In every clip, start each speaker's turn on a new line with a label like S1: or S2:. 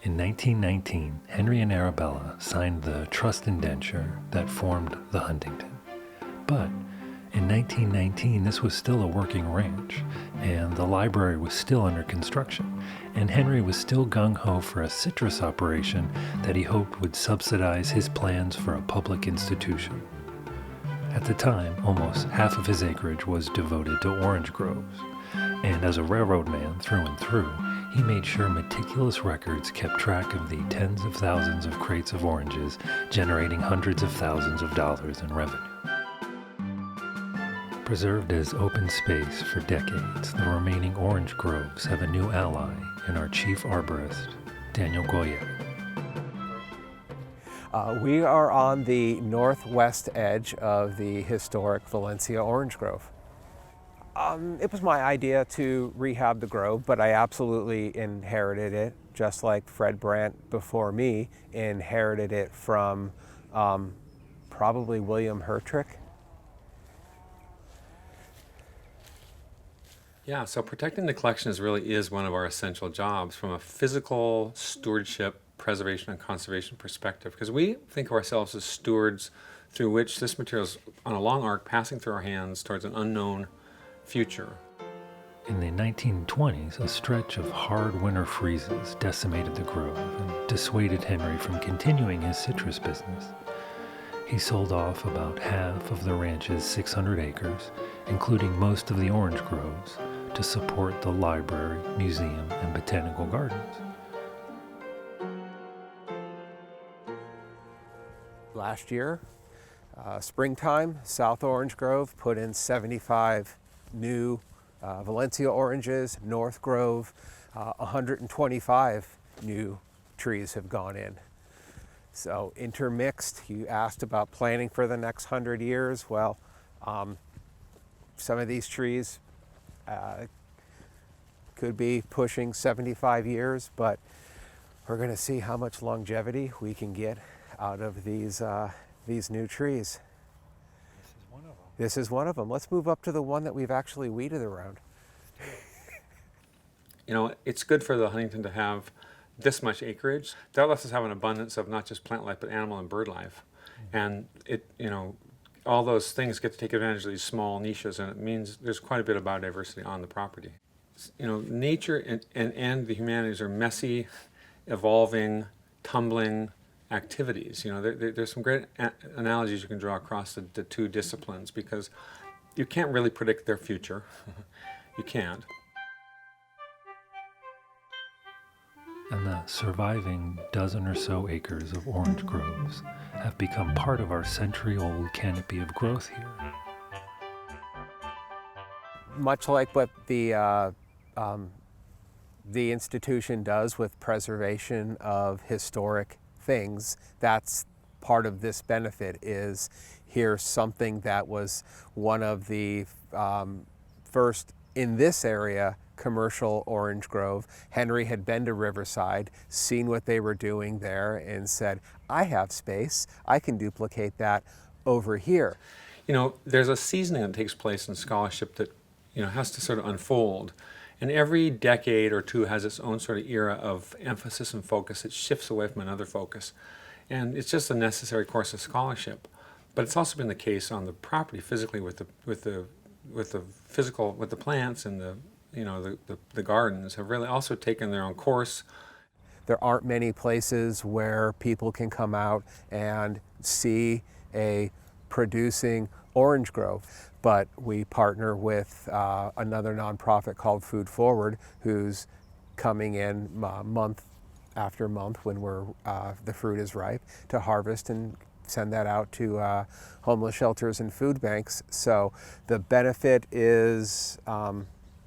S1: In 1919, Henry and Arabella signed the trust indenture that formed the Huntington. But in 1919, this was still a working ranch, and the library was still under construction, and Henry was still gung-ho for a citrus operation that he hoped would subsidize his plans for a public institution. At the time, almost half of his acreage was devoted to orange groves, and as a railroad man through and through, he made sure meticulous records kept track of the tens of thousands of crates of oranges, generating hundreds of thousands of dollars in revenue. Preserved as open space for decades, the remaining orange groves have a new ally in our chief arborist, Daniel Goyette.
S2: We are on the northwest edge of the historic Valencia orange grove. It was my idea to rehab the grove, but I absolutely inherited it, just like Fred Brandt before me inherited it from probably William Hertrick.
S3: Yeah, so protecting the collections really is one of our essential jobs from a physical stewardship, preservation, and conservation perspective, because we think of ourselves as stewards through which this material is on a long arc passing through our hands towards an unknown future.
S1: In the 1920s, a stretch of hard winter freezes decimated the grove and dissuaded Henry from continuing his citrus business. He sold off about half of the ranch's 600 acres, including most of the orange groves, to support the library, museum, and botanical gardens.
S2: Last year, springtime, South Orange Grove put in 75 new Valencia oranges. North Grove, 125 new trees have gone in. So intermixed. You asked about planning for the next 100 years. Well, some of these trees could be pushing 75 years, but we're going to see how much longevity we can get out of these new trees. This is one of them. Let's move up to the one that we've actually weeded around.
S3: You know, it's good for the Huntington to have this much acreage. That lets us have an abundance of not just plant life, but animal and bird life. And all those things get to take advantage of these small niches, and it means there's quite a bit of biodiversity on the property. You know, nature and the humanities are messy, evolving, tumbling activities. You know, there's some great analogies you can draw across the two disciplines, because you can't really predict their future. You can't.
S1: And the surviving dozen or so acres of orange groves have become part of our century-old canopy of growth here.
S2: Much like what the institution does with preservation of historic things, that's part of this benefit. Is here's something that was one of the first in this area commercial orange grove. Henry had been to Riverside, seen what they were doing there, and said, I have space, I can duplicate that over here.
S3: You know, there's a seasoning that takes place in scholarship that, you know, has to sort of unfold. And every decade or two has its own sort of era of emphasis and focus. It shifts away from another focus. And it's just a necessary course of scholarship. But it's also been the case on the property physically with the plants and the gardens have really also taken their own course.
S2: There aren't many places where people can come out and see a producing orange grove, but we partner with another nonprofit called Food Forward, who's coming in month after month when the fruit is ripe to harvest and send that out to homeless shelters and food banks. So the benefit is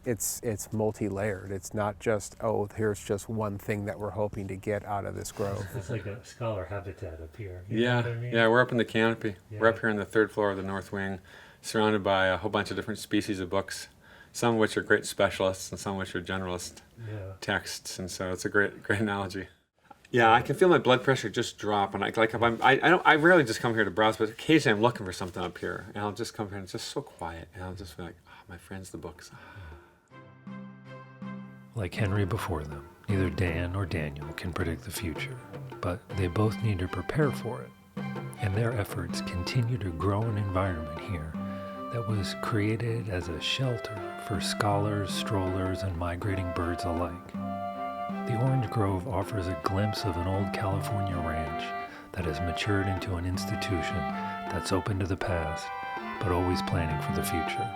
S2: it's multi-layered. It's not just, oh, here's just one thing that we're hoping to get out of this grove.
S1: It's like a scholar habitat up here.
S3: Yeah, we're up in the canopy.
S1: Yeah.
S3: We're up here in the third floor of the north wing, surrounded by a whole bunch of different species of books, some of which are great specialists and some of which are generalist texts. And so it's a great analogy. Yeah, I can feel my blood pressure just drop, and I rarely just come here to browse, but occasionally I'm looking for something up here, and I'll just come here and it's just so quiet, and I'll just be like, oh, my friends, the books.
S1: Like Henry before them, Neither Dan or Daniel can predict the future, but they both need to prepare for it. And their efforts continue to grow an environment here that was created as a shelter for scholars, strollers, and migrating birds alike. The orange grove offers a glimpse of an old California ranch that has matured into an institution that's open to the past, but always planning for the future.